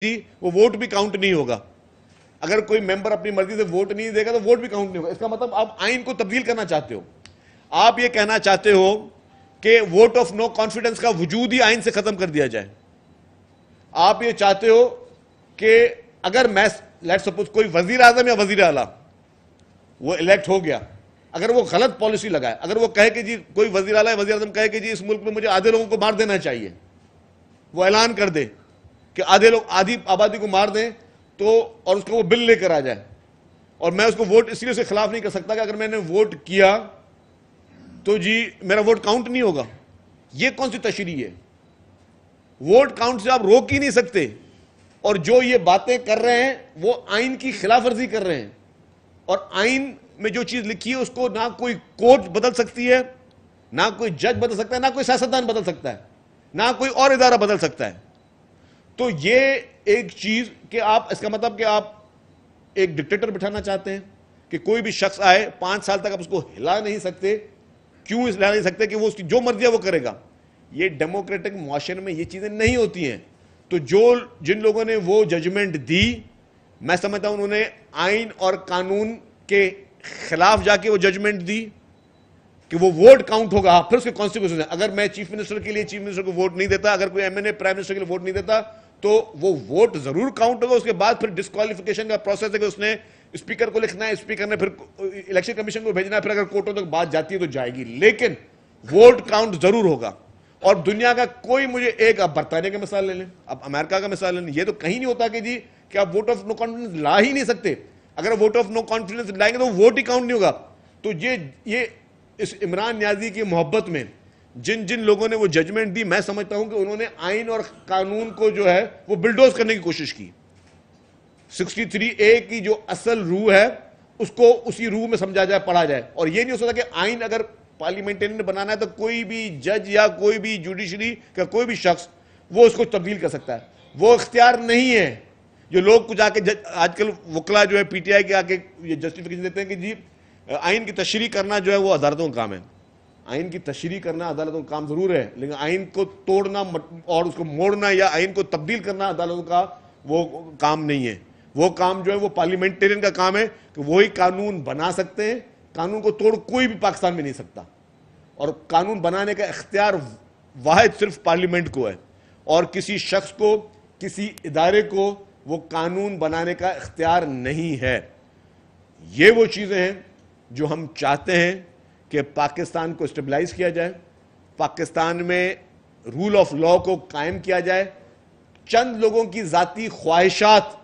وہ ووٹ بھی کاؤنٹ نہیں ہوگا. اگر کوئی ممبر اپنی مرضی سے ووٹ نہیں دے گا تو ووٹ بھی کاؤنٹ نہیں ہوگا. اس کا مطلب آپ آئین کو تبدیل کرنا چاہتے ہو. آپ یہ کہنا چاہتے ہو کہ ووٹ آف نو کانفیڈنس کا وجود ہی آئین سے ختم کر دیا جائے. آپ یہ چاہتے ہو کہ اگر میں لیٹ سپوز کوئی وزیر اعظم یا وزیر اعلیٰ وہ الیکٹ ہو گیا, اگر وہ غلط پالیسی لگائے, اگر وہ کہے کہ جی کوئی وزیر اعلیٰ یا وزیر اعظم کہے کہ جی اس ملک میں مجھے آدھے لوگوں کو مار دینا چاہیے, وہ اعلان کر دے کہ آدھی آبادی کو مار دیں تو, اور اس کو وہ بل لے کر آ جائے, اور میں اس کو ووٹ اس لیے سے خلاف نہیں کر سکتا کہ اگر میں نے ووٹ کیا تو جی میرا ووٹ کاؤنٹ نہیں ہوگا. یہ کون سی تشریح ہے؟ ووٹ کاؤنٹ سے آپ روک ہی نہیں سکتے. اور جو یہ باتیں کر رہے ہیں وہ آئین کی خلاف ورزی کر رہے ہیں, اور آئین میں جو چیز لکھی ہے اس کو نہ کوئی کورٹ بدل سکتی ہے, نہ کوئی جج بدل سکتا ہے, نہ کوئی سیاستدان بدل سکتا ہے, نہ کوئی اور ادارہ بدل سکتا ہے. تو یہ ایک چیز کہ آپ, اس کا مطلب کہ آپ ایک ڈکٹیٹر بٹھانا چاہتے ہیں کہ کوئی بھی شخص آئے 5 سال تک آپ اس کو ہلا نہیں سکتے. کیوں ہلا نہیں سکتے؟ کہ وہ اس کی جو مرضی ہے وہ کرے گا. یہ ڈیموکریٹک معاشرے میں یہ چیزیں نہیں ہوتی ہیں. تو جن لوگوں نے وہ ججمنٹ دی, میں سمجھتا ہوں انہوں نے آئین اور قانون کے خلاف جا کے وہ ججمنٹ دی کہ وہ ووٹ کاؤنٹ ہوگا. پھر اس کے کانسیکوینسز ہیں. اگر میں چیف منسٹر کے لیے چیف منسٹر کو ووٹ نہیں دیتا, اگر کوئی ایم این اے پرائم منسٹر کے لیے ووٹ نہیں دیتا, تو وہ ووٹ ضرور کاؤنٹ ہوگا. اس کے بعد پھر ڈسکوالیفیکیشن کا پروسیس ہے کہ اس نے اسپیکر کو لکھنا ہے, اسپیکر نے پھر الیکشن کمیشن کو بھیجنا ہے, پھر اگر کورٹوں تک بات جاتی ہے تو جائے گی, لیکن ووٹ کاؤنٹ ضرور ہوگا. اور دنیا کا کوئی مجھے ایک, آپ برطانیہ کا مثال لے لیں, آپ امریکہ کا مثال لے لیں, یہ تو کہیں نہیں ہوتا کہ جی کہ آپ ووٹ آف نو کانفیڈنس لا ہی نہیں سکتے. اگر ووٹ آف نو کانفیڈنس لائیں گے تو ووٹ ہی کاؤنٹ نہیں ہوگا. تو یہ اس عمران نیازی کی محبت میں جن لوگوں نے وہ ججمنٹ دی, میں سمجھتا ہوں کہ انہوں نے آئین اور قانون کو جو ہے وہ بلڈوز کرنے کی کوشش کی. 63A کی جو اصل روح ہے اس کو اسی روح میں سمجھا جائے, پڑھا جائے. اور یہ نہیں ہو سکتا کہ آئین اگر پارلیمنٹرین نے بنانا ہے تو کوئی بھی جج یا کوئی بھی جوڈیشری کا کوئی بھی شخص وہ اس کو تبدیل کر سکتا ہے. وہ اختیار نہیں ہے. جو لوگ کچھ آ کے آج کل وکلا جو ہے پی ٹی آئی کے آ کے یہ جسٹیفیکیشن دیتے ہیں کہ جی آئین کی تشریح کرنا جو ہے وہ عدالتوں کا کام ہے. آئین کی تشریح کرنا عدالتوں کا کام ضرور ہے, لیکن آئین کو توڑنا اور اس کو موڑنا یا آئین کو تبدیل کرنا عدالتوں کا وہ کام نہیں ہے. وہ کام جو ہے وہ پارلیمنٹرین کا کام ہے کہ وہی قانون بنا سکتے ہیں. قانون کو توڑ کوئی بھی پاکستان میں نہیں سکتا, اور قانون بنانے کا اختیار واحد صرف پارلیمنٹ کو ہے, اور کسی شخص کو, کسی ادارے کو وہ قانون بنانے کا اختیار نہیں ہے. یہ وہ چیزیں ہیں جو ہم چاہتے ہیں کہ پاکستان کو اسٹیبلائز کیا جائے, پاکستان میں رول آف لا کو قائم کیا جائے. چند لوگوں کی ذاتی خواہشات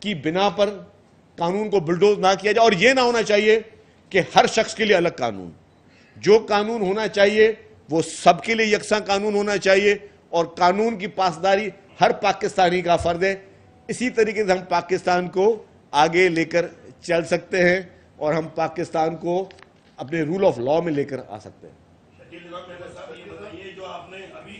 کی بنا پر قانون کو بلڈوز نہ کیا جائے. اور یہ نہ ہونا چاہیے کہ ہر شخص کے لیے الگ قانون. جو قانون ہونا چاہیے وہ سب کے لیے یکساں قانون ہونا چاہیے, اور قانون کی پاسداری ہر پاکستانی کا فرض ہے. اسی طریقے سے ہم پاکستان کو آگے لے کر چل سکتے ہیں, اور ہم پاکستان کو اپنے رول آف لا میں لے کر آ سکتے ہیں. یہ بتائیے جو آپ نے ابھی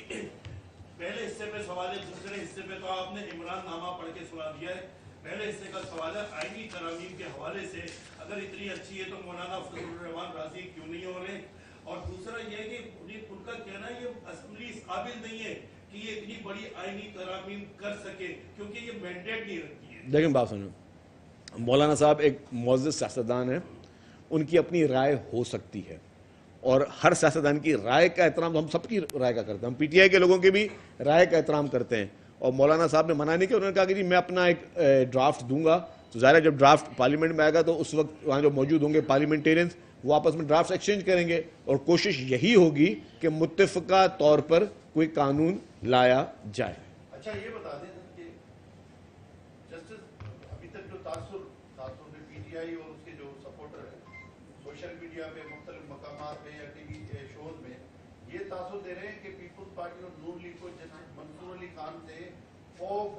پہلے حصے پہ سوال ہے, دوسرے حصے پہ تو آپ نے عمران نامہ پڑھ کے سنا دیا ہے. پہلے حصے کا سوال ہے آئینی ترامیم کے حوالے سے, اگر اتنی اچھی ہے تو مولانا فضل الرحمان راضی کیوں نہیں ہو رہے؟ اور دوسرا یہ ہے کہ ان کا کہنا ہے یہ اسمبلی اس قابل نہیں ہے کہ یہ اتنی بڑی آئینی ترامیم کر سکے, کیونکہ یہ مینڈیٹ نہیں رکھتی ہے. لیکن بات سنو, مولانا صاحب ایک معزز سیاستدان ہیں, ان کی اپنی رائے ہو سکتی ہے, اور ہر سیاستدان کی رائے کا احترام ہم سب کی رائے کا کرتے ہیں. ہم پی ٹی آئی کے لوگوں کی بھی رائے کا احترام کرتے ہیں. اور مولانا صاحب نے منع نہیں کیا, انہوں نے کہا کہ جی میں اپنا ایک ڈرافٹ دوں گا. تو ظاہر ہے جب ڈرافٹ پارلیمنٹ میں آئے گا تو اس وقت وہاں جو موجود ہوں گے پارلیمنٹیرینز وہ آپس میں ڈرافٹ ایکسچینج کریں گے, اور کوشش یہی ہوگی کہ متفقہ طور پر کوئی قانون لایا جائے. اچھا یہ بتا دیں کہ جسٹس ابھی تک جو تاثر میں پی ٹی آئی اور اس کے جو سپورٹر ہیں سوشل میڈیا پہ, مختلف مقامات پہ یا ٹی وی شوز میں یہ تاثر دے رہے ہیں کہ پیپلز پارٹی اور نون لیگ کو جناب منصور علی خان سے خوف ہے.